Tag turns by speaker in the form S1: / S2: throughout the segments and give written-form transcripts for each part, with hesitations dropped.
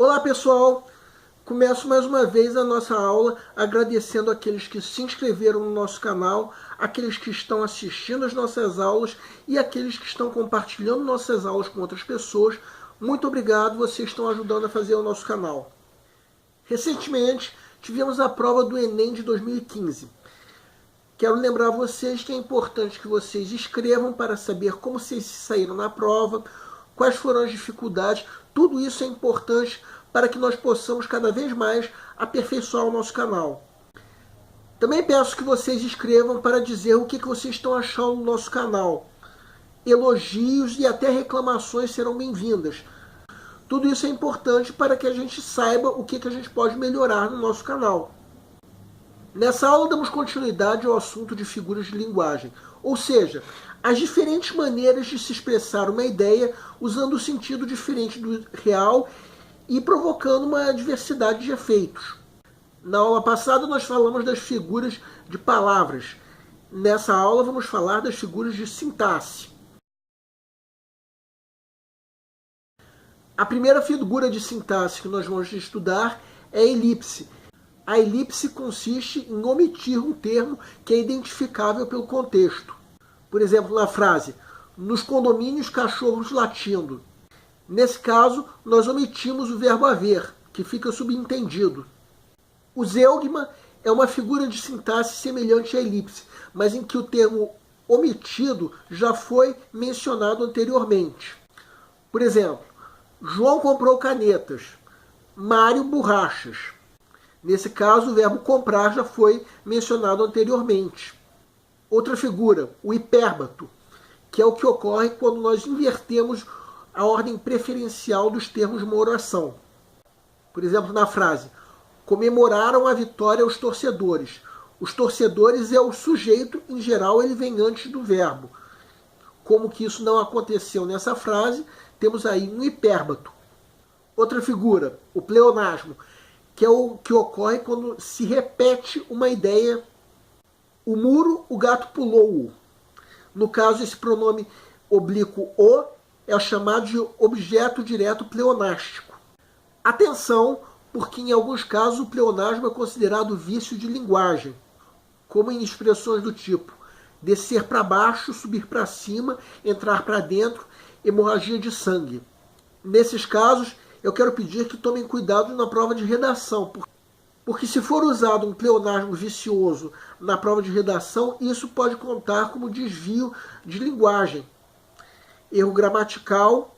S1: Olá pessoal, começo mais uma vez a nossa aula agradecendo aqueles que se inscreveram no nosso canal, aqueles que estão assistindo as nossas aulas e aqueles que estão compartilhando nossas aulas com outras pessoas. Muito obrigado, vocês estão ajudando a fazer o nosso canal. Recentemente tivemos a prova do Enem de 2015. Quero lembrar a vocês que é importante que vocês escrevam para saber como vocês se saíram na prova, quais foram as dificuldades. Tudo isso é importante para que nós possamos cada vez mais aperfeiçoar o nosso canal. Também peço que vocês escrevam para dizer o que vocês estão achando do nosso canal. Elogios e até reclamações serão bem-vindas. Tudo isso é importante para que a gente saiba o que a gente pode melhorar no nosso canal. Nessa aula damos continuidade ao assunto de figuras de linguagem, ou seja, as diferentes maneiras de se expressar uma ideia usando o sentido diferente do real e provocando uma diversidade de efeitos. Na aula passada nós falamos das figuras de palavras. Nessa aula vamos falar das figuras de sintaxe. A primeira figura de sintaxe que nós vamos estudar é a elipse. A elipse consiste em omitir um termo que é identificável pelo contexto. Por exemplo, na frase, nos condomínios cachorros latindo. Nesse caso, nós omitimos o verbo haver, que fica subentendido. O zeugma é uma figura de sintaxe semelhante à elipse, mas em que o termo omitido já foi mencionado anteriormente. Por exemplo, João comprou canetas, Mário borrachas. Nesse caso, o verbo comprar já foi mencionado anteriormente. Outra figura, o hipérbato, que é o que ocorre quando nós invertemos a ordem preferencial dos termos de uma oração. Por exemplo, na frase, comemoraram a vitória os torcedores. Os torcedores é o sujeito, em geral ele vem antes do verbo. Como que isso não aconteceu nessa frase, temos aí um hipérbato. Outra figura, o pleonasmo, que é o que ocorre quando se repete uma ideia. O muro, o gato pulou-o. No caso, esse pronome oblíquo o é chamado de objeto direto pleonástico. Atenção, porque em alguns casos o pleonasmo é considerado vício de linguagem, como em expressões do tipo descer para baixo, subir para cima, entrar para dentro, hemorragia de sangue. Nesses casos, eu quero pedir que tomem cuidado na prova de redação, porque se for usado um pleonasmo vicioso na prova de redação, isso pode contar como desvio de linguagem, erro gramatical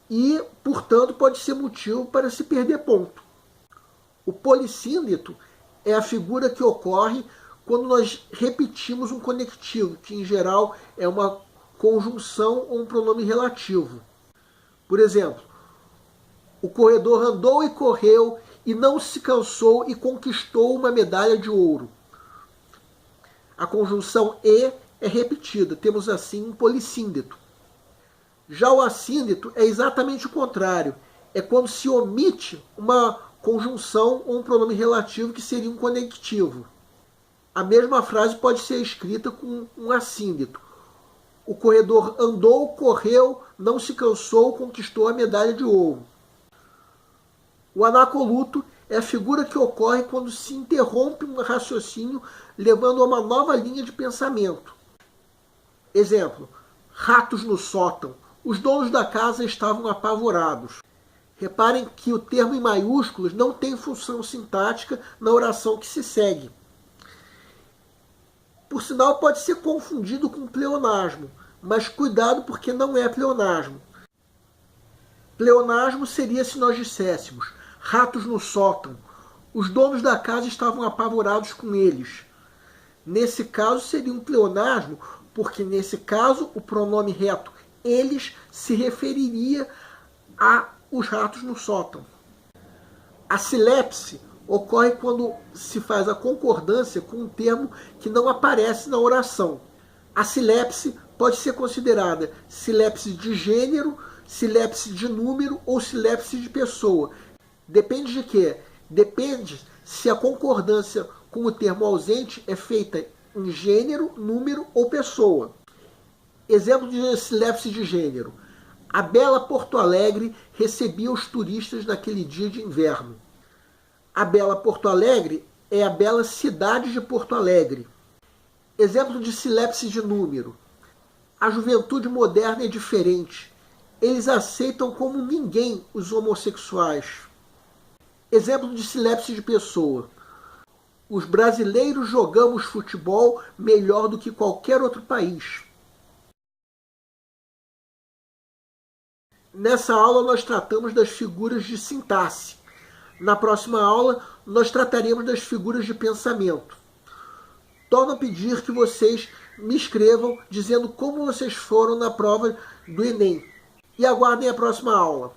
S1: e, portanto, pode ser motivo para se perder ponto. O polissíndeto é a figura que ocorre quando nós repetimos um conectivo, que em geral é uma conjunção ou um pronome relativo. Por exemplo, o corredor andou e correu e não se cansou e conquistou uma medalha de ouro. A conjunção e é repetida, temos assim um polissíndeto. Já o assíndeto é exatamente o contrário, é quando se omite uma conjunção ou um pronome relativo que seria um conectivo. A mesma frase pode ser escrita com um assíndeto. O corredor andou, correu, não se cansou, conquistou a medalha de ouro. O anacoluto é a figura que ocorre quando se interrompe um raciocínio, levando a uma nova linha de pensamento. Exemplo, ratos no sótão. Os donos da casa estavam apavorados. Reparem que o termo em maiúsculas não tem função sintática na oração que se segue. Por sinal, pode ser confundido com pleonasmo, mas cuidado porque não é pleonasmo. Pleonasmo seria se nós disséssemos ratos no sótão. Os donos da casa estavam apavorados com eles. Nesse caso seria um pleonasmo, porque nesse caso o pronome reto eles se referiria a os ratos no sótão. A silepse ocorre quando se faz a concordância com um termo que não aparece na oração. A silepse pode ser considerada silepse de gênero, silepse de número ou silepse de pessoa. Depende de quê? Depende se a concordância com o termo ausente é feita em gênero, número ou pessoa. Exemplo de silepse de gênero. A bela Porto Alegre recebia os turistas naquele dia de inverno. A bela Porto Alegre é a bela cidade de Porto Alegre. Exemplo de silepse de número. A juventude moderna é diferente. Eles aceitam como ninguém os homossexuais. Exemplo de silepse de pessoa. Os brasileiros jogamos futebol melhor do que qualquer outro país. Nessa aula nós tratamos das figuras de sintaxe. Na próxima aula nós trataremos das figuras de pensamento. Torno a pedir que vocês me escrevam dizendo como vocês foram na prova do Enem. E aguardem a próxima aula.